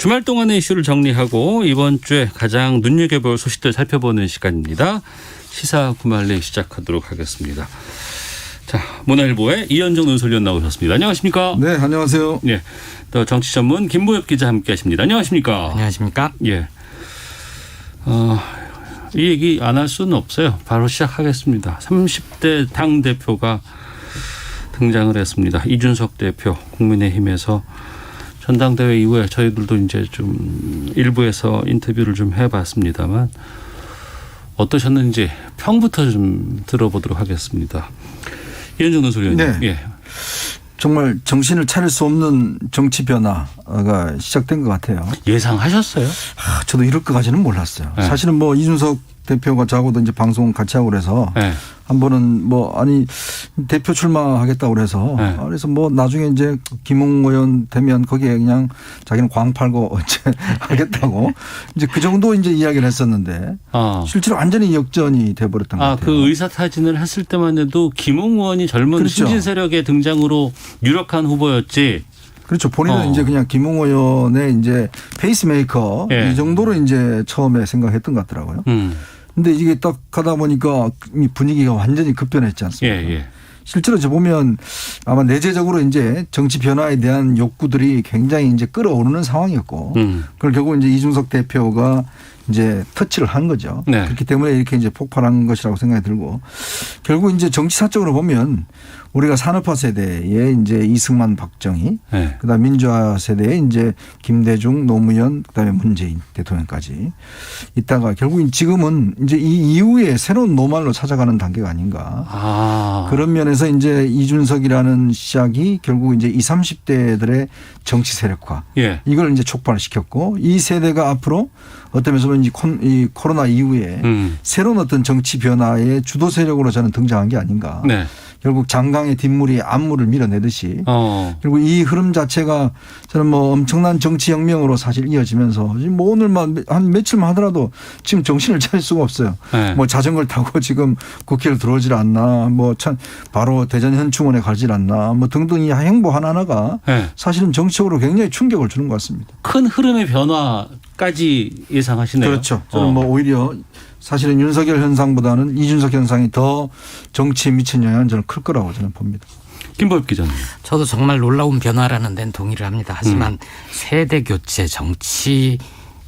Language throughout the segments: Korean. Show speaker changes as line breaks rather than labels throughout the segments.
주말 동안의 이슈를 정리하고 이번 주에 가장 눈여겨볼 소식들 살펴보는 시간입니다. 시사 구말리 시작하도록 하겠습니다. 자, 문화일보의 이현정 논설위원 나오셨습니다. 안녕하십니까?
네, 안녕하세요.
예, 또 정치 전문 김보엽 기자 함께하십니다. 안녕하십니까?
안녕하십니까?
예. 이 얘기 안 할 수는 없어요. 바로 시작하겠습니다. 30대 당 대표가 등장을 했습니다. 이준석 대표 국민의힘에서 전당대회 이후에 저희들도 이제 좀 일부에서 인터뷰를 좀 해봤습니다만 어떠셨는지 평부터 좀 들어보도록 하겠습니다. 이현정 논설위원님.
네.
예.
정말 정신을 차릴 수 없는 정치 변화가 시작된 것 같아요.
예상하셨어요?
저도 이럴 것까지는 몰랐어요.
네.
사실은 뭐 이준석 대표가 저하고도 이제 방송 같이 하고 그래서
네.
한 번은 대표 출마하겠다고 그래서
네.
그래서 뭐 나중에 이제 김웅 의원 되면 거기에 그냥 자기는 광 팔고 이제 하겠다고 이제 그 정도 이제 이야기를 했었는데 실제로 완전히 역전이 돼버렸던 것 같아요.
그 의사 타진을 했을 때만 해도 김웅 의원이 젊은
그렇죠.
신진 세력의 등장으로 유력한 후보였지.
그렇죠. 본인은 이제 그냥 김웅 의원의 이제 페이스메이커
예.
이 정도로 이제 처음에 생각했던 것 같더라고요. 근데 이게 딱 하다 보니까 분위기가 완전히 급변했지 않습니까?
예.
실제로 이제 보면 아마 내재적으로 이제 정치 변화에 대한 욕구들이 굉장히 이제 끌어오르는 상황이었고 그걸 결국 이제 이준석 대표가 이제 터치를 한 거죠.
네.
그렇기 때문에 이렇게 이제 폭발한 것이라고 생각이 들고 결국 이제 정치사적으로 보면 우리가 산업화 세대에 이제 이승만, 박정희,
네.
그다음 민주화 세대에 이제 김대중, 노무현, 그다음에 문재인 대통령까지 있다가 결국 지금은 이제 이 이후에 새로운 노말로 찾아가는 단계가 아닌가. 그런 면에서 이제 이준석이라는 시작이 결국 이제 20, 30대들의 정치 세력화.
예.
이걸 이제 촉발시켰고 이 세대가 앞으로 어떤 면에서 이 코로나 이후에 새로운 어떤 정치 변화의 주도 세력으로 저는 등장한 게 아닌가.
네.
결국 장강의 뒷물이 앞물을 밀어내듯이 그리고 이 흐름 자체가 저는 뭐 엄청난 정치 혁명으로 사실 이어지면서 지금 뭐 오늘만 한 며칠만 하더라도 지금 정신을 차릴 수가 없어요.
네.
뭐 자전거를 타고 지금 국회를 들어오질 않나 뭐 참 바로 대전 현충원에 가질 않나 뭐 등등 이 행보 하나하나가
네.
사실은 정치적으로 굉장히 충격을 주는 것 같습니다.
큰 흐름의 변화까지 예상하시네요.
그렇죠. 저는 뭐 오히려 사실은 윤석열 현상보다는 이준석 현상이 더 정치에 미친 영향은 저는 클 거라고 저는 봅니다.
김보엽 기자님.
저도 정말 놀라운 변화라는 데는 동의를 합니다. 하지만 세대 교체, 정치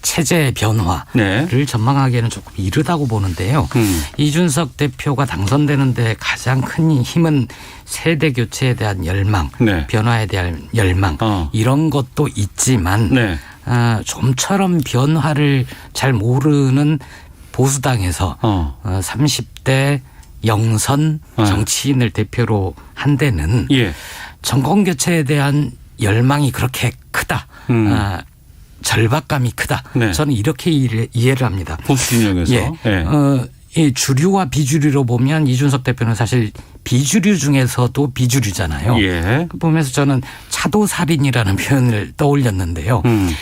체제 변화를
네.
전망하기에는 조금 이르다고 보는데요. 이준석 대표가 당선되는데 가장 큰 힘은 세대 교체에 대한 열망,
네.
변화에 대한 열망 이런 것도 있지만
네.
좀처럼 변화를 잘 모르는 보수당에서 30대 영선 정치인을 대표로 한 데는 정권 교체에 대한 열망이 그렇게 크다. 절박감이 크다.
네.
저는 이렇게 이해를 합니다.
보수 진영에서.
이 주류와 비주류로 보면 이준석 대표는 사실 비주류 중에서도 비주류잖아요.
예.
보면서 저는 차도살인이라는 표현을 떠올렸는데요.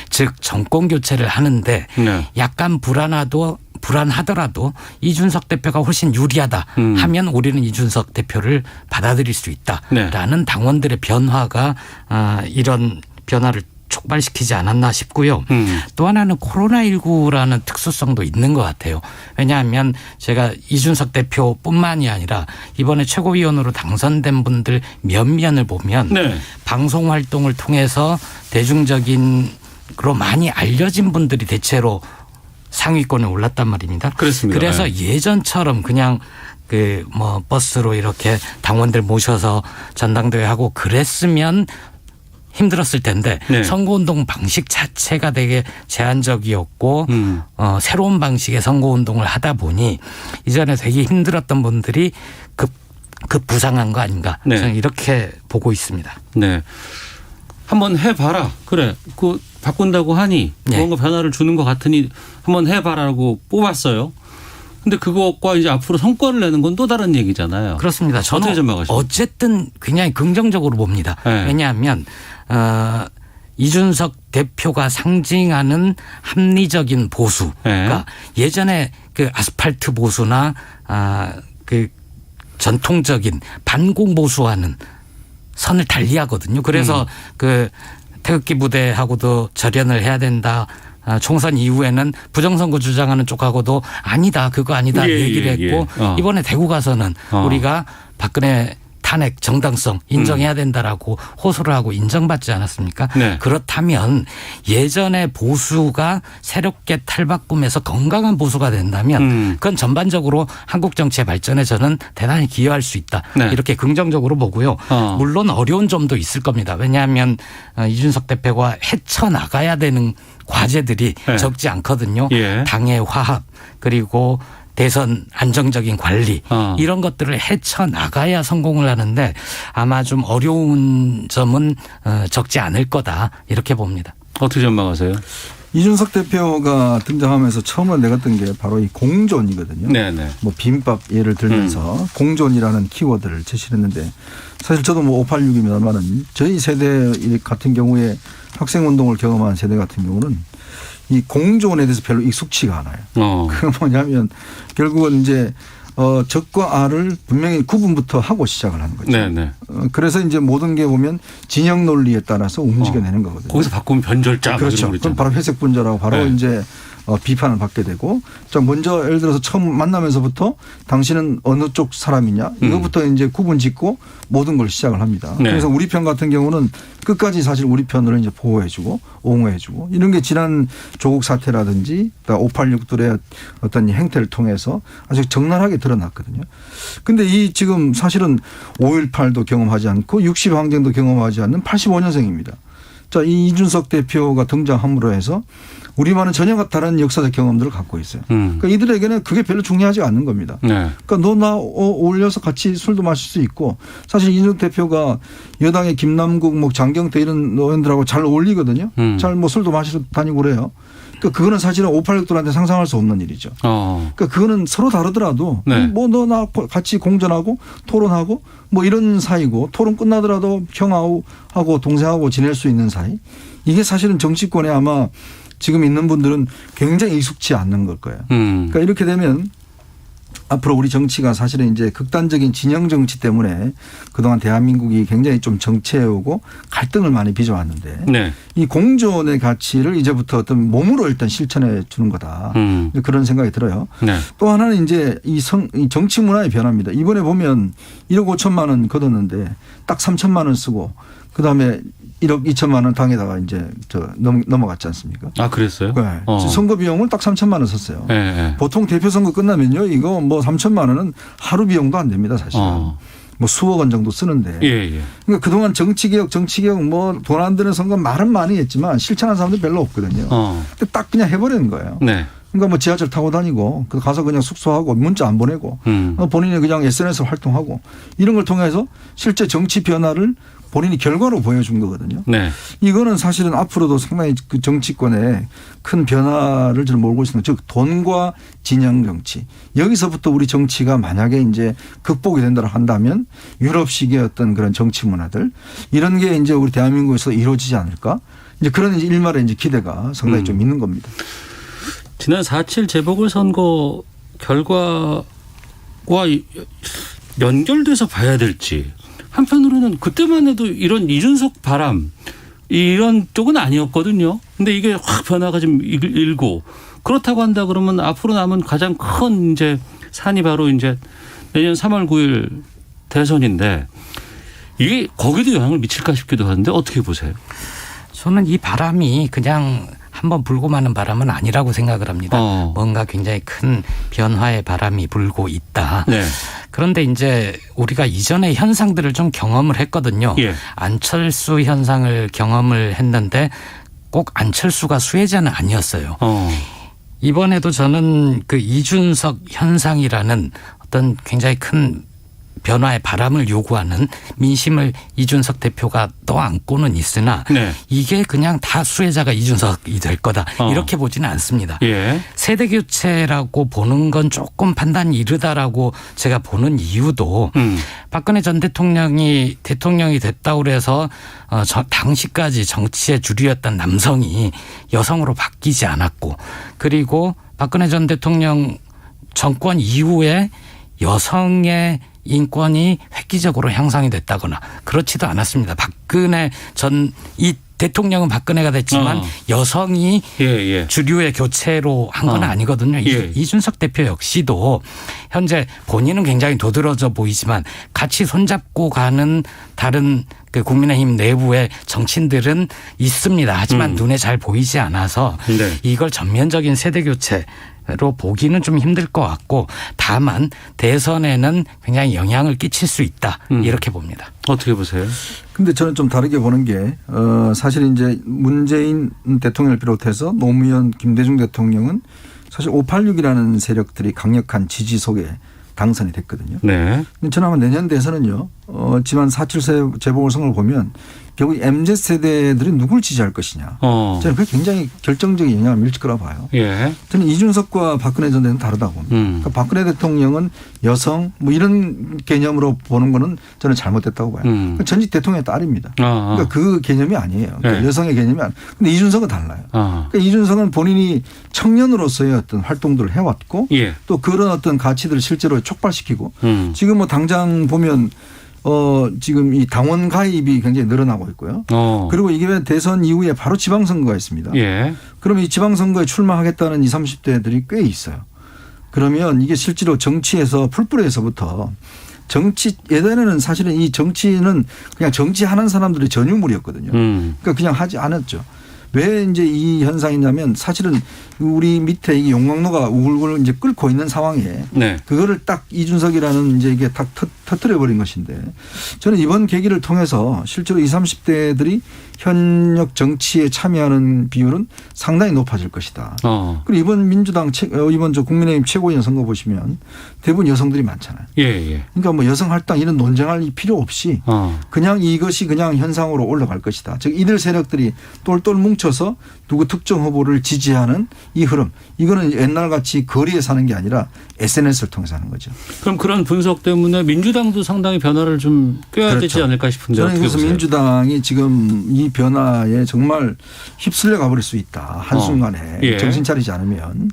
즉 정권 교체를 하는데
네.
약간 불안하더라도 이준석 대표가 훨씬 유리하다 하면 우리는 이준석 대표를 받아들일 수 있다라는
네.
당원들의 변화가 이런 변화를 촉발시키지 않았나 싶고요. 또 하나는 코로나19라는 특수성도 있는 것 같아요. 왜냐하면 제가 이준석 대표뿐만이 아니라 이번에 최고위원으로 당선된 분들 몇몇을 보면
네.
방송 활동을 통해서 대중적인으로 많이 알려진 분들이 대체로 상위권에 올랐단 말입니다.
그렇습니다.
그래서
네.
예전처럼 그냥 버스로 이렇게 당원들 모셔서 전당대회 하고 그랬으면 힘들었을 텐데
네.
선거운동 방식 자체가 되게 제한적이었고 새로운 방식의 선거운동을 하다 보니 이전에 되게 힘들었던 분들이 급 부상한 거 아닌가.
네.
저는 이렇게 보고 있습니다.
네. 한번 해봐라. 그래. 그 바꾼다고 하니 뭔가 변화를 주는 것 같으니 한번 해봐라고 뽑았어요. 근데 그것과 이제 앞으로 성과를 내는 건 또 다른 얘기잖아요.
그렇습니다. 저는
어떻게 전망하십니까? 어쨌든
굉장히 긍정적으로 봅니다.
네.
왜냐하면 이준석 대표가 상징하는 합리적인 보수.
네.
그러니까 예전에 그 아스팔트 보수나 그 전통적인 반공 보수와는 선을 달리하거든요. 그래서 그 태극기 부대하고도 절연을 해야 된다. 총선 이후에는 부정선거 주장하는 쪽하고도 아니다. 그거 아니다. 얘기를 했고 이번에 대구 가서는 우리가 박근혜 탄핵 정당성 인정해야 된다라고 호소를 하고 인정받지 않았습니까?
네.
그렇다면 예전에 보수가 새롭게 탈바꿈해서 건강한 보수가 된다면 그건 전반적으로 한국 정치의 발전에 저는 대단히 기여할 수 있다.
네.
이렇게 긍정적으로 보고요. 물론 어려운 점도 있을 겁니다. 왜냐하면 이준석 대표가 헤쳐나가야 되는 과제들이
네.
적지 않거든요.
예.
당의 화합 그리고 대선 안정적인 관리 이런 것들을 헤쳐나가야 성공을 하는데 아마 좀 어려운 점은 적지 않을 거다 이렇게 봅니다.
어떻게 전망하세요?
이준석 대표가 등장하면서 처음으로 내갔던 게 바로 이 공존이거든요.
네네.
뭐 비빔밥 예를 들면서 공존이라는 키워드를 제시를 했는데 사실 저도 뭐 586입니다만은 저희 세대 같은 경우에 학생운동을 경험한 세대 같은 경우는 이 공존에 대해서 별로 익숙치가 않아요. 그건 뭐냐면 결국은 이제 적과 아를 분명히 구분부터 하고 시작을 하는 거죠.
네네.
그래서 이제 모든 게 보면 진영 논리에 따라서 움직여내는 거거든요.
거기서 바꾸면 변절자.
그렇죠. 그럼 바로 회색 분자라고 바로
네.
이제 비판을 받게 되고 자 먼저 예를 들어서 처음 만나면서부터 당신은 어느 쪽 사람이냐 이거부터 이제 구분 짓고 모든 걸 시작을 합니다.
네.
그래서 우리 편 같은 경우는 끝까지 사실 우리 편을 이제 보호해주고 옹호해주고 이런 게 지난 조국 사태라든지 586들의 어떤 행태를 통해서 아주 적나라하게 드러났거든요. 근데 이 지금 사실은 5.18도 경험하지 않고 60항쟁도 경험하지 않는 85년생입니다. 자, 이 이준석 대표가 등장함으로 해서 우리와는 전혀 다른 역사적 경험들을 갖고 있어요. 그러니까 이들에게는 그게 별로 중요하지 않는 겁니다.
네.
그러니까 너 나 어울려서 같이 술도 마실 수 있고 사실 이준석 대표가 여당의 김남국 뭐 장경태 이런 의원들하고 잘 어울리거든요. 잘 뭐 술도 마시러 다니고 그래요. 그러니까 그거는 사실은 586들한테 상상할 수 없는 일이죠. 그러니까 그거는 서로 다르더라도
네.
뭐 너 나 같이 공존하고 토론하고 뭐 이런 사이고 토론 끝나더라도 형하고 동생하고 지낼 수 있는 사이. 이게 사실은 정치권에 아마 지금 있는 분들은 굉장히 익숙치 않는 걸 거예요. 그러니까 이렇게 되면 앞으로 우리 정치가 사실은 이제 극단적인 진영 정치 때문에 그동안 대한민국이 굉장히 좀 정체해오고 갈등을 많이 빚어왔는데
네.
이 공존의 가치를 이제부터 어떤 몸으로 일단 실천해 주는 거다. 그런 생각이 들어요.
네.
또 하나는 이제 이 정치 문화의 변화입니다. 이번에 보면 1억 5천만 원 걷었는데 딱 3천만 원 쓰고 그다음에 1억 2천만 원 당에다가 이제 넘어갔지 않습니까?
아, 그랬어요?
네. 선거 비용을 딱 3천만 원 썼어요.
네.
보통 대표 선거 끝나면요. 이거 뭐 3천만 원은 하루 비용도 안 됩니다. 사실은. 뭐 수억 원 정도 쓰는데.
예.
그러니까 그동안 정치개혁 뭐 돈 안 드는 선거 말은 많이 했지만 실천한 사람들 별로 없거든요. 근데 딱 그냥 해버리는 거예요.
네.
그러니까 뭐 지하철 타고 다니고 가서 그냥 숙소하고 문자 안 보내고 본인이 그냥 SNS 활동하고 이런 걸 통해서 실제 정치 변화를 본인이 결과로 보여준 거거든요.
네.
이거는 사실은 앞으로도 상당히 그 정치권에 큰 변화를 좀 몰고 있는 즉 돈과 진영 정치 여기서부터 우리 정치가 만약에 이제 극복이 된다고 한다면 유럽식의 어떤 그런 정치 문화들 이런 게 이제 우리 대한민국에서 이루어지지 않을까 이제 그런 이제 일말의 이제 기대가 상당히 좀 있는 겁니다.
지난 4.7 재보궐선거 결과와 연결돼서 봐야 될지 한편으로는 그때만 해도 이런 이준석 바람 이런 쪽은 아니었거든요. 근데 이게 확 변화가 좀 일고 그렇다고 한다 그러면 앞으로 남은 가장 큰 이제 산이 바로 이제 내년 3월 9일 대선인데 이게 거기도 영향을 미칠까 싶기도 하는데 어떻게 보세요?
저는 이 바람이 그냥 한번 불고 마는 바람은 아니라고 생각을 합니다. 뭔가 굉장히 큰 변화의 바람이 불고 있다.
네.
그런데 이제 우리가 이전의 현상들을 좀 경험을 했거든요.
예.
안철수 현상을 경험을 했는데 꼭 안철수가 수혜자는 아니었어요. 이번에도 저는 그 이준석 현상이라는 어떤 굉장히 큰 변화의 바람을 요구하는 민심을 이준석 대표가 떠안고는 있으나
네.
이게 그냥 다 수혜자가 이준석이 될 거다. 이렇게 보지는 않습니다.
예.
세대 교체라고 보는 건 조금 판단이 이르다라고 제가 보는 이유도 박근혜 전 대통령이 됐다고 그래서 당시까지 정치의 주류였던 남성이 여성으로 바뀌지 않았고 그리고 박근혜 전 대통령 정권 이후에 여성의 인권이 획기적으로 향상이 됐다거나 그렇지도 않았습니다. 박근혜 전 이 대통령은 박근혜가 됐지만 여성이 주류의 교체로 한 건 아니거든요. 이준석 대표 역시도 현재 본인은 굉장히 도드라져 보이지만 같이 손잡고 가는 다른 그 국민의힘 내부의 정치인들은 있습니다. 하지만 눈에 잘 보이지 않아서 이걸 전면적인 세대 교체로 보기는 좀 힘들 것 같고 다만 대선에는 굉장히 영향을 끼칠 수 있다. 이렇게 봅니다.
어떻게 보세요?
근데 저는 좀 다르게 보는 게 사실 이제 문재인 대통령을 비롯해서 노무현, 김대중 대통령은 사실 586이라는 세력들이 강력한 지지 속에 당선이 됐거든요.
네.
저는 아마 내년 대선은요. 지난 4.7 재보궐선거를 보면 결국 MZ세대들이 누굴 지지할 것이냐. 저는 그게 굉장히 결정적인 영향을 미칠 거라 봐요. 저는 이준석과 박근혜 전 대통령은 다르다고 봅니다. 그러니까 박근혜 대통령은 여성 뭐 이런 개념으로 보는 거는 저는 잘못됐다고 봐요. 그러니까 전직 대통령의 딸입니다. 그러니까 그 개념이 아니에요. 그러니까 여성의 개념이 아니에요. 근데 이준석은 달라요. 그러니까 이준석은 본인이 청년으로서의 어떤 활동들을 해왔고 또 그런 어떤 가치들을 실제로 촉발시키고 지금 뭐 당장 보면 지금 이 당원 가입이 굉장히 늘어나고 있고요. 그리고 이게 대선 이후에 바로 지방선거가 있습니다. 그러면 이 지방선거에 출마하겠다는 20, 30대들이 꽤 있어요. 그러면 이게 실제로 정치에서 풀뿌리에서부터 예전에는 사실은 이 정치는 그냥 정치하는 사람들의 전유물이었거든요. 그러니까 그냥 하지 않았죠. 왜 이제 이 현상이냐면 사실은 우리 밑에 이 용광로가 우글우글 이제 끓고 있는 상황에 그거를 딱 이준석이라는 이제 이게 딱 터뜨려 버린 것인데 저는 이번 계기를 통해서 실제로 20, 30대들이 현역 정치에 참여하는 비율은 상당히 높아질 것이다. 그리고 이번 민주당 이번 저 국민의힘 최고위원 선거 보시면 대부분 여성들이 많잖아요. 그러니까 뭐 여성 할당 이런 논쟁할 필요 없이 그냥 이것이 그냥 현상으로 올라갈 것이다. 즉 이들 세력들이 똘똘 뭉쳐서 누구 특정 후보를 지지하는 이 흐름 이거는 옛날같이 거리에 사는 게 아니라 SNS를 통해서 하는 거죠.
그럼 그런 분석 때문에 민주당도 상당히 변화를 좀 꾀해야 되지 않을까 싶은데
저는
어떻게
그래서
보세요?
민주당이 지금 이 변화에 정말 휩쓸려 가버릴 수 있다. 한순간에 정신 차리지 않으면.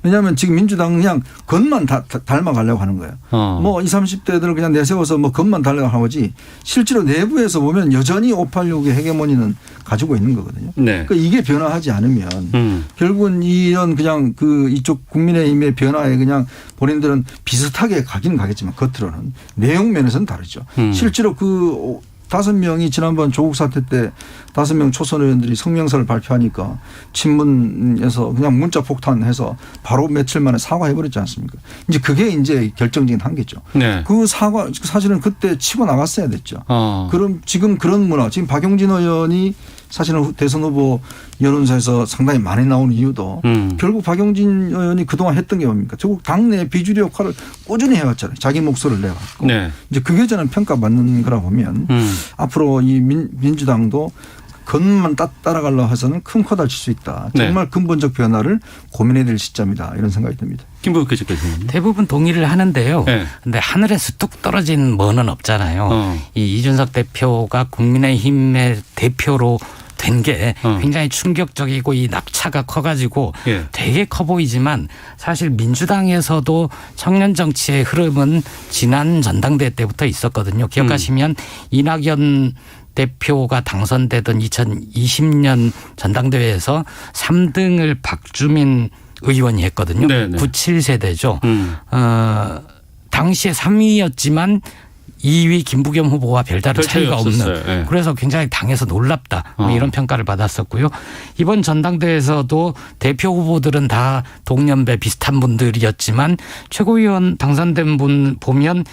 왜냐하면 지금 민주당은 그냥 겉만 닮아가려고 하는 거예요. 뭐 20, 30대들을 그냥 내세워서 뭐 겉만 닮아가는 거지 실제로 내부에서 보면 여전히 586의 헤게모니는 가지고 있는 거거든요. 그러니까 이게 변화하지 않으면 결국은 이런 그냥 그 이쪽 국민의힘의 변화에 그냥 본인들은 비슷하게 가긴 가겠지만 겉으로는 내용 면에서는 다르죠. 실제로 그 5명이 지난번 조국 사태 때 5명 초선 의원들이 성명서를 발표하니까 친문에서 그냥 문자 폭탄해서 바로 며칠 만에 사과해버렸지 않습니까? 이제 그게 이제 결정적인 한계죠. 그 사과 사실은 그때 치고 나갔어야 됐죠. 그럼 지금 그런 문화 지금 박용진 의원이 사실은 대선 후보 여론조사에서 상당히 많이 나오는 이유도 결국 박용진 의원이 그동안 했던 게 뭡니까? 결국 당내 비주류 역할을 꾸준히 해왔잖아요. 자기 목소리를 내갖고. 이제 그게 저는 평가받는 거라 보면 앞으로 이 민주당도 겉만 따라가려고 해서는 큰 코 다칠 수 있다. 정말 근본적 변화를 고민해야 될 시점이다. 이런 생각이 듭니다.
김부겸 교수님.
대부분 동의를 하는데요. 그런데 하늘에서 뚝 떨어진 뭐는 없잖아요. 이 이준석 대표가 국민의힘의 대표로 된 게 굉장히 충격적이고 이 낙차가 커가지고 되게 커 보이지만 사실 민주당에서도 청년 정치의 흐름은 지난 전당대회 때부터 있었거든요. 기억하시면 이낙연 대표가 당선되던 2020년 전당대회에서 3등을 박주민 의원이 했거든요. 97세대죠. 당시에 3위였지만 2위 김부겸 후보와 별다른 차이가 없는. 그래서 굉장히 당에서 놀랍다. 이런 평가를 받았었고요. 이번 전당대회에서도 대표 후보들은 다 동년배 비슷한 분들이었지만 최고위원 당선된 분 보면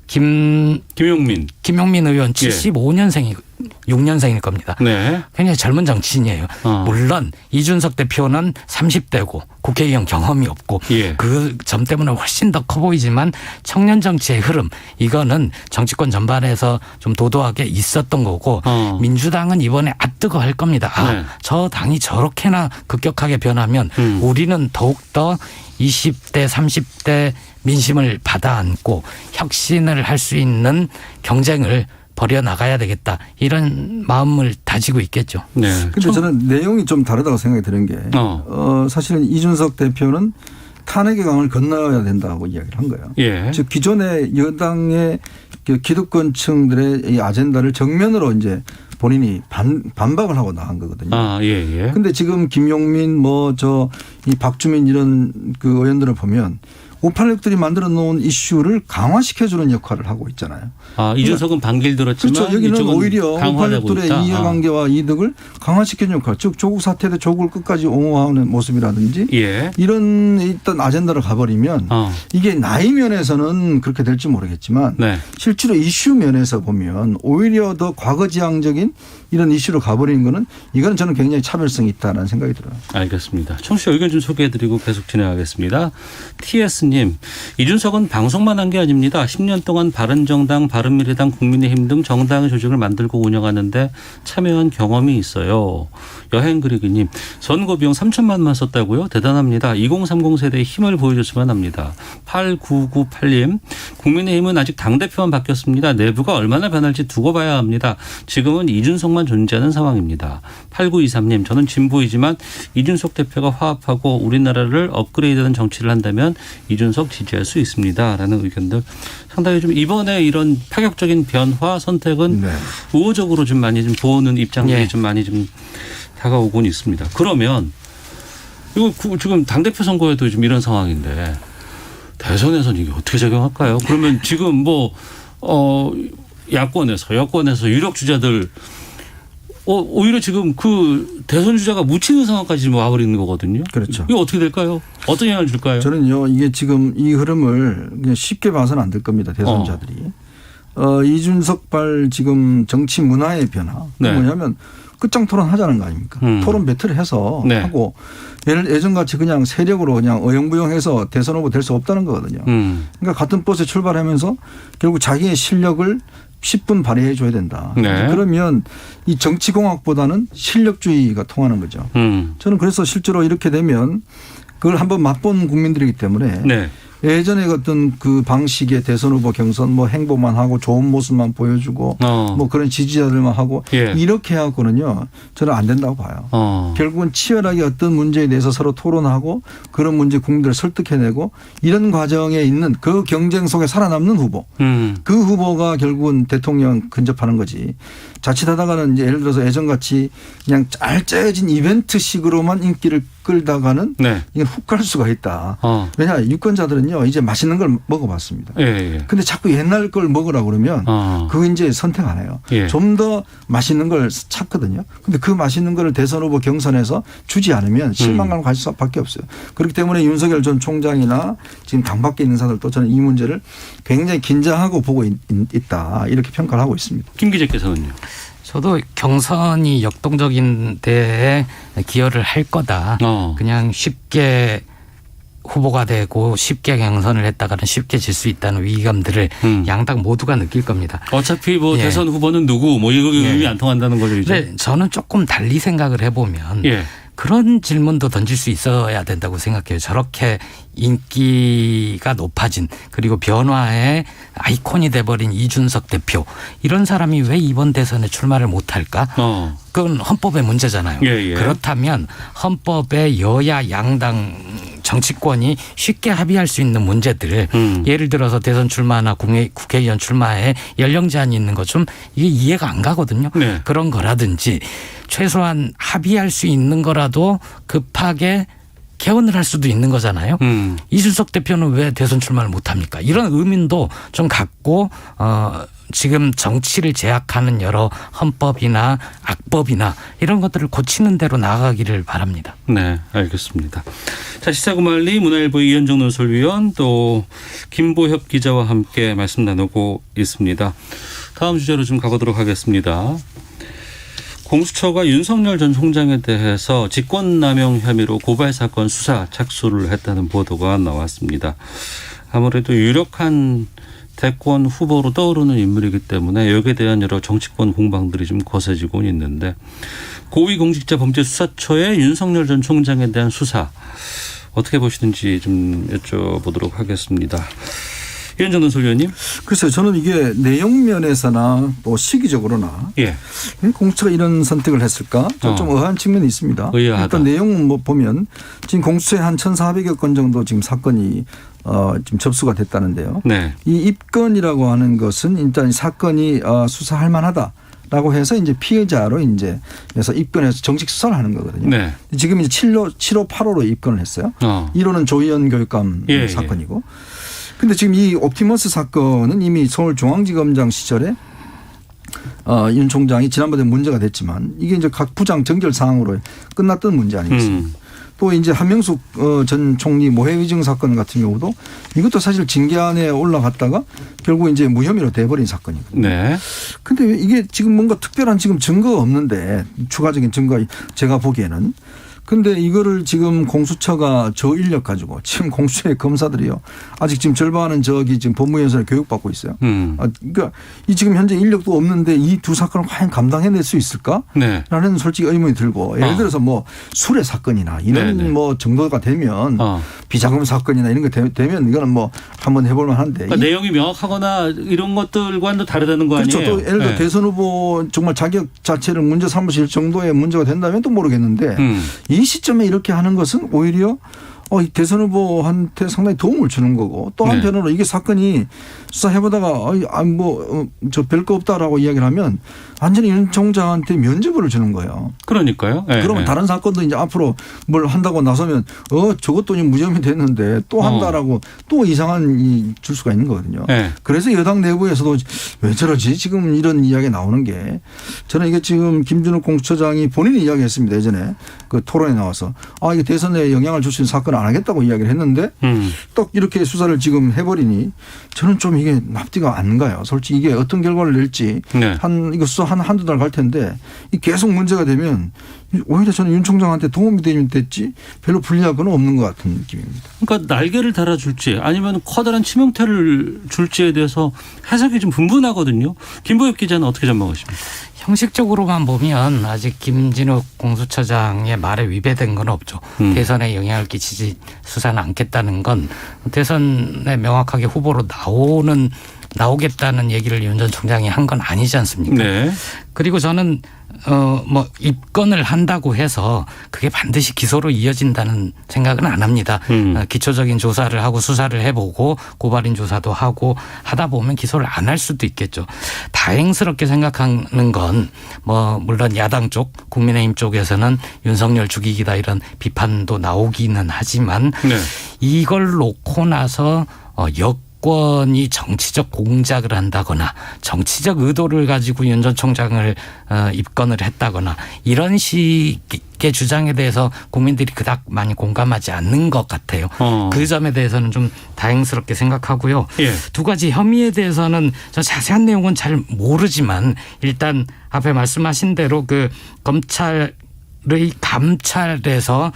김용민 의원 6년생일 겁니다. 굉장히 젊은 정치인이에요. 물론 이준석 대표는 30대고 국회의원 경험이 없고 그 점 때문에 훨씬 더 커 보이지만 청년 정치의 흐름 이거는 정치권 전반에서 좀 도도하게 있었던 거고 민주당은 이번에 뜨거 할 겁니다. 저 당이 저렇게나 급격하게 변하면 우리는 더욱더 20대 30대 민심을 받아안고 혁신을 할 수 있는 경쟁을 벌여나가야 되겠다. 이런 마음을 다지고 있겠죠.
그런데 저는 내용이 좀 다르다고 생각이 드는 게 사실은 이준석 대표는 탄핵의 강을 건너야 된다고 이야기를 한 거예요. 즉 기존의 여당의 기득권층들의 이 아젠다를 정면으로 이제 본인이 반박을 하고 나간 거거든요.
아, 예, 예.
근데 지금 김용민 이 박주민 이런 그 의원들을 보면 586들이 만들어 놓은 이슈를 강화시켜주는 역할을 하고 있잖아요.
아, 이준석은 반길 들었지만
그렇죠. 여기는 오히려
강화되고
586들의
있다.
이해관계와 이득을 강화시키는 역할, 즉 조국 사태 때 조국을 끝까지 옹호하는 모습이라든지
예.
이런 있던 아젠다를 가버리면 이게 나이 면에서는 그렇게 될지 모르겠지만
네.
실제로 이슈 면에서 보면 오히려 더 과거지향적인 이런 이슈로 가버리는 거는 이거는 저는 굉장히 차별성이 있다는 생각이 들어요.
알겠습니다. 청취자 의견 좀 소개해드리고 계속 진행하겠습니다. TS님, 이준석은 방송만 한 게 아닙니다. 10년 동안 바른정당, 바른미래당, 국민의힘 등 정당의 조직을 만들고 운영하는데 참여한 경험이 있어요. 여행 그리기님, 선거 비용 3천만 원만 썼다고요? 대단합니다. 2030 세대의 힘을 보여줬으면 합니다. 8998님, 국민의힘은 아직 당대표만 바뀌었습니다. 내부가 얼마나 변할지 두고 봐야 합니다. 지금은 이준석만 존재하는 상황입니다. 8923님, 저는 진보이지만 이준석 대표가 화합하고 우리나라를 업그레이드하는 정치를 한다면 이준석 지지할 수 있습니다. 라는 의견들 상당히 좀 이번에 이런 파격적인 변화 선택은
네.
우호적으로 좀 많이 좀 보는 입장들이
예.
좀 많이 좀 다가오곤 있습니다. 그러면 이거 지금 당대표 선거에도 좀 이런 상황인데 대선에서는 이게 어떻게 작용할까요? 그러면 지금 야권에서 유력 주자들 오히려 지금 그 대선 주자가 묻히는 상황까지 지금 와버리는 거거든요.
그렇죠.
이거 어떻게 될까요? 어떤 영향을 줄까요?
저는요, 이게 지금 이 흐름을 그냥 쉽게 봐서는 안 될 겁니다. 대선자들이. 이준석발 지금 정치 문화의 변화.
네.
뭐냐면 끝장 토론 하자는 거 아닙니까? 토론 배틀을 해서
네.
하고 예전같이 그냥 세력으로 그냥 어영부영해서 대선 후보 될 수 없다는 거거든요. 그러니까 같은 버스에 출발하면서 결국 자기의 실력을 10분 발휘해 줘야 된다.
네.
그러면 이 정치공학보다는 실력주의가 통하는 거죠. 저는 그래서 실제로 이렇게 되면 그걸 한번 맛본 국민들이기 때문에
네.
예전에 어떤 그 방식의 대선 후보 경선 행보만 하고 좋은 모습만 보여주고 그런 지지자들만 하고
예.
이렇게 해갖고는요 저는 안 된다고 봐요. 결국은 치열하게 어떤 문제에 대해서 서로 토론하고 그런 문제 국민들을 설득해내고 이런 과정에 있는 그 경쟁 속에 살아남는 후보 그 후보가 결국은 대통령 근접하는 거지. 자칫하다가는 이제 예를 들어서 예전같이 그냥 짤짤해진 이벤트식으로만 인기를 끌다가는
네.
이건 훅 갈 수가 있다. 왜냐 유권자들은요 이제 맛있는 걸 먹어봤습니다.
예.
근데 자꾸 옛날 걸 먹으라고 그러면 그거 이제 선택 안 해요.
예.
좀 더 맛있는 걸 찾거든요. 근데 그 맛있는 걸 대선 후보 경선에서 주지 않으면 실망감을 가질 수밖에 없어요. 그렇기 때문에 윤석열 전 총장이나 지금 당 밖에 있는 사람들도 저는 이 문제를 굉장히 긴장하고 보고 있다. 이렇게 평가를 하고 있습니다.
김 기자께서는요.
저도 경선이 역동적인 데에 기여를 할 거다. 그냥 쉽게 후보가 되고 쉽게 경선을 했다가는 쉽게 질 수 있다는 위기감들을 양당 모두가 느낄 겁니다.
어차피
예.
대선 후보는 누구 이거 의미 안 통한다는 거죠. 이제.
근데 저는 조금 달리 생각을 해보면
예.
그런 질문도 던질 수 있어야 된다고 생각해요. 저렇게 인기가 높아진 그리고 변화의 아이콘이 돼버린 이준석 대표 이런 사람이 왜 이번 대선에 출마를 못할까? 그건 헌법의 문제잖아요.
예.
그렇다면 헌법에 여야 양당 정치권이 쉽게 합의할 수 있는 문제들을 예를 들어서 대선 출마나 국회의원 출마에 연령 제한이 있는 것 좀 이게 이해가 안 가거든요.
네.
그런 거라든지 최소한 합의할 수 있는 거라도 급하게 개헌을 할 수도 있는 거잖아요. 이준석 대표는 왜 대선 출마를 못합니까? 이런 의문도 좀 갖고 지금 정치를 제약하는 여러 헌법이나 악법이나 이런 것들을 고치는 대로 나아가기를 바랍니다.
네, 알겠습니다. 자, 시사구말리 문화일보 이현정 논설위원 또 김보협 기자와 함께 말씀 나누고 있습니다. 다음 주제로 좀 가보도록 하겠습니다. 공수처가 윤석열 전 총장에 대해서 직권남용 혐의로 고발 사건 수사 착수를 했다는 보도가 나왔습니다. 아무래도 유력한 대권 후보로 떠오르는 인물이기 때문에 여기에 대한 여러 정치권 공방들이 좀 거세지고 있는데 고위공직자범죄수사처의 윤석열 전 총장에 대한 수사 어떻게 보시는지 좀 여쭤보도록 하겠습니다. 이현정 논설위원님.
글쎄요. 저는 이게 내용 면에서나 또 시기적으로나
예.
공수처가 이런 선택을 했을까 좀 의아한 측면이 있습니다.
의아하다.
일단 내용 보면 지금 공수처에 한 1,400여 건 정도 지금 사건이 지금 접수가 됐다는데요.
네.
이 입건이라고 하는 것은 일단 사건이 수사할 만하다라는 라고 해서 이제 피해자로 이제 그래서 입건해서 정식 수사를 하는 거거든요.
네.
지금 이제 7호, 8호로 입건을 했어요. 1호는 조희연 교육감 사건이고. 근데 지금 이 옵티머스 사건은 이미 서울중앙지검장 시절에 윤 총장이 지난번에 문제가 됐지만 이게 이제 각 부장 정결 사항으로 끝났던 문제 아니겠습니까? 또 이제 한명숙 전 총리 모해위증 사건 같은 경우도 이것도 사실 징계안에 올라갔다가 결국 이제 무혐의로 돼버린 사건이거든요.
네.
근데 이게 지금 뭔가 특별한 지금 증거가 없는데 추가적인 증거 제가 보기에는 근데 이거를 지금 공수처가 저 인력 가지고 지금 공수처의 검사들이요. 아직 지금 절반은 저기 지금 법무연수를 교육받고 있어요. 그러니까 이 지금 현재 인력도 없는데 이 두 사건을 과연 감당해낼 수 있을까? 네. 라는 솔직히 의문이 들고 예를 들어서 뭐 수뢰 사건이나 이런 네네. 뭐 정도가 되면 비자금 사건이나 이런 게 되면 이거는 뭐 한번 해볼 만한데.
그러니까 내용이 명확하거나 이런 것들과는 또 다르다는 거
그렇죠.
아니에요?
또 예를 들어 네. 대선 후보 정말 자격 자체를 문제 삼으실 정도의 문제가 된다면 또 모르겠는데 이 시점에 이렇게 하는 것은 오히려 이 대선 후보한테 상당히 도움을 주는 거고 또 한편으로 네. 이게 사건이 수사해보다가 저 별거 없다라고 이야기를 하면 완전히 윤 총장한테 면죄부를 주는 거예요.
그러니까요. 네.
그러면 다른 사건도 이제 앞으로 뭘 한다고 나서면 저것도 무혐의 됐는데 또 한다라고 또 이상한 줄 수가 있는 거거든요. 네. 그래서 여당 내부에서도 왜 저러지 지금 이런 이야기 나오는 게 저는 이게 지금 김준욱 공수처장이 본인이 이야기했습니다. 예전에 그 토론에 나와서 이게 대선에 영향을 줄 수 있는 사건 안 하겠다고 이야기를 했는데 딱 이렇게 수사를 지금 해버리니 저는 좀 이게 납득가 안 가요. 솔직히 이게 어떤 결과를 낼지 네. 이거 수사 한두 달 갈 텐데 이 계속 문제가 되면 오히려 저는 윤 총장한테 도움이 되면 됐지 별로 불리할 건 없는 것 같은 느낌입니다.
그러니까 날개를 달아줄지 아니면 커다란 치명타를 줄지에 대해서 해석이 좀 분분하거든요. 김보엽 기자는 어떻게 전망하십니까?
형식적으로만 보면 아직 김진욱 공수처장의 말에 위배된 건 없죠. 대선에 영향을 끼치지 수사는 않겠다는 건 대선에 명확하게 후보로 나오겠다는 얘기를 윤 전 총장이 한 건 아니지 않습니까? 네. 그리고 저는 입건을 한다고 해서 그게 반드시 기소로 이어진다는 생각은 안 합니다. 기초적인 조사를 하고 수사를 해보고 고발인 조사도 하고 하다 보면 기소를 안 할 수도 있겠죠. 다행스럽게 생각하는 건 물론 야당 쪽 국민의힘 쪽에서는 윤석열 죽이기다 이런 비판도 나오기는 하지만 네. 이걸 놓고 나서 여권이 정치적 공작을 한다거나 정치적 의도를 가지고 윤 전 총장을 입건을 했다거나 이런 식의 주장에 대해서 국민들이 그닥 많이 공감하지 않는 것 같아요. 그 점에 대해서는 좀 다행스럽게 생각하고요. 예. 두 가지 혐의에 대해서는 저 자세한 내용은 잘 모르지만 일단 앞에 말씀하신 대로 그 검찰의 감찰에서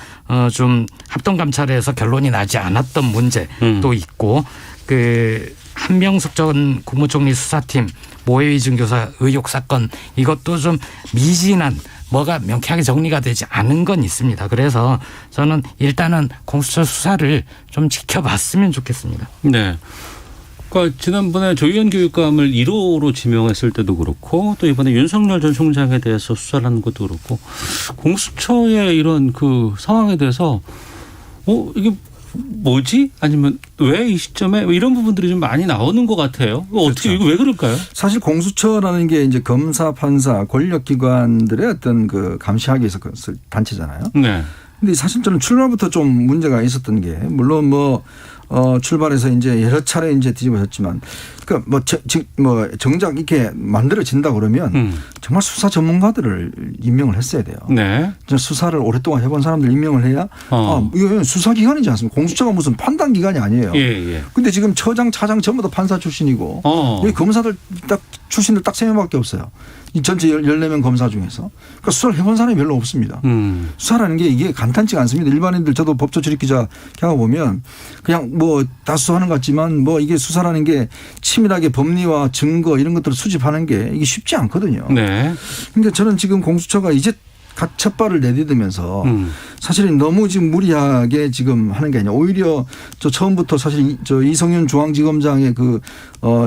좀 합동 감찰에서 결론이 나지 않았던 문제도 있고 한명숙 전 국무총리 수사팀 모해위증 교사 의혹 사건 이것도 좀 미진한 뭐가 명쾌하게 정리가 되지 않은 건 있습니다. 그래서 저는 일단은 공수처 수사를 좀 지켜봤으면 좋겠습니다.
네. 그러니까 지난번에 조희연 교육감을 1호로 지명했을 때도 그렇고 또 이번에 윤석열 전 총장에 대해서 수사를 하는 것도 그렇고 공수처의 이런 그 상황에 대해서 이게 뭐지? 아니면 왜 이 시점에 이런 부분들이 좀 많이 나오는 것 같아요. 어떻게 그렇죠. 이거 왜 그럴까요?
사실 공수처라는 게 이제 검사, 판사, 권력기관들의 어떤 그 감시하기 위해서 단체잖아요. 네. 근데 사실 저는 출발부터 좀 문제가 있었던 게 물론 출발해서 이제 여러 차례 이제 뒤집어졌지만 그러니까 정작 이렇게 만들어진다 그러면 정말 수사 전문가들을 임명을 했어야 돼요. 네. 수사를 오랫동안 해본 사람들 임명을 해야 이거 수사기관이지 않습니까? 공수처가 무슨 판단기관이 아니에요. 예. 근데 지금 처장, 차장 전부 다 판사 출신이고 여기 검사들 출신들 딱 3명밖에 없어요. 이 전체 14명 검사 중에서. 그러니까 수사를 해본 사람이 별로 없습니다. 수사라는 게 이게 간단치가 않습니다. 일반인들 저도 법조 출입기자 경험해보면 그냥 다 수사하는 것 같지만 이게 수사라는 게 치밀하게 법리와 증거 이런 것들을 수집하는 게 이게 쉽지 않거든요. 네. 그러니까 저는 지금 공수처가 이제 첫 발을 내디디면서 사실은 너무 지금 무리하게 지금 하는 게 아니라 오히려 처음부터 사실 이성윤 중앙지검장의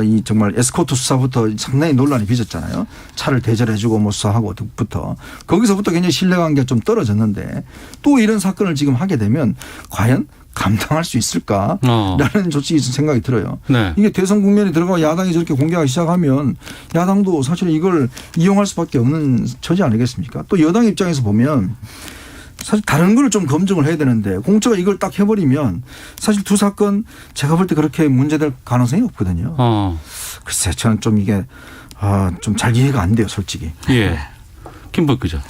이 정말 에스코트 수사부터 상당히 논란이 빚었잖아요. 차를 대절해주고 수사하고부터 거기서부터 굉장히 신뢰관계가 좀 떨어졌는데 또 이런 사건을 지금 하게 되면 과연 감당할 수 있을까라는 솔직히 생각이 들어요.
네.
이게 대선 국면에 들어가고 야당이 저렇게 공격하기 시작하면 야당도 사실 이걸 이용할 수밖에 없는 처지 아니겠습니까? 또 여당 입장에서 보면 사실 다른 걸 좀 검증을 해야 되는데 공처가 이걸 딱 해버리면 사실 두 사건 제가 볼 때 그렇게 문제될 가능성이 없거든요. 글쎄 저는 좀 이게 좀 잘 이해가 안 돼요, 솔직히.
예. 김보익 기자.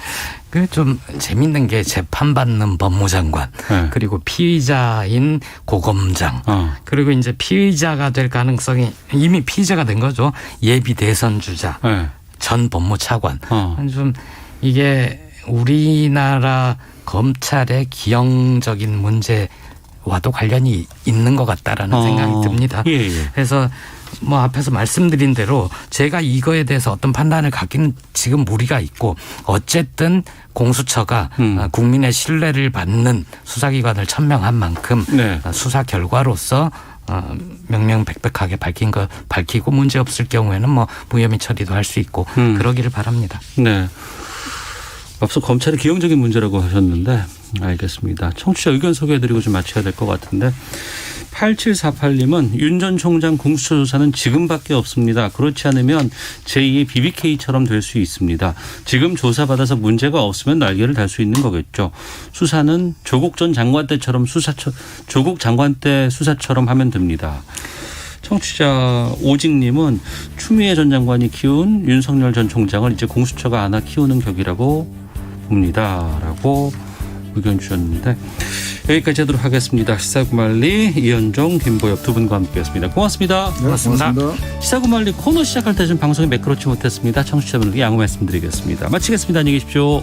그 좀 재밌는 게 재판받는 법무장관
네.
그리고 피의자인 고검장 그리고 이제 피의자가 될 가능성이 이미 피의자가 된 거죠. 예비 대선 주자
네.
전 법무차관. 좀 이게 우리나라 검찰의 기형적인 문제와도 관련이 있는 것 같다라는 생각이 듭니다.
예, 예.
그래서 뭐 앞에서 말씀드린 대로 제가 이거에 대해서 어떤 판단을 갖기는 지금 무리가 있고 어쨌든 공수처가 국민의 신뢰를 받는 수사기관을 천명한 만큼
네.
수사 결과로서 명명백백하게 밝히고 문제 없을 경우에는 뭐 무혐의 처리도 할 수 있고 그러기를 바랍니다.
네. 앞서 검찰의 기형적인 문제라고 하셨는데 알겠습니다. 청취자 의견 소개해드리고 좀 마쳐야 될 것 같은데 8748님은 윤 전 총장 공수처 조사는 지금밖에 없습니다. 그렇지 않으면 제2의 BBK처럼 될 수 있습니다. 지금 조사받아서 문제가 없으면 날개를 달 수 있는 거겠죠. 수사는 조국 전 장관 때처럼 조국 장관 때 수사처럼 하면 됩니다. 청취자 오직님은 추미애 전 장관이 키운 윤석열 전 총장을 이제 공수처가 안아 키우는 격이라고 봅니다. 라고 의견 주셨는데 여기까지 하도록 하겠습니다. 시사구말리 이현종, 김보엽 두 분과 함께했습니다. 고맙습니다.
네, 고맙습니다.
시사구말리 코너 시작할 때 좀 방송이 매끄럽지 못했습니다. 청취자분들께 양해 말씀드리겠습니다. 마치겠습니다. 안녕히 계십시오.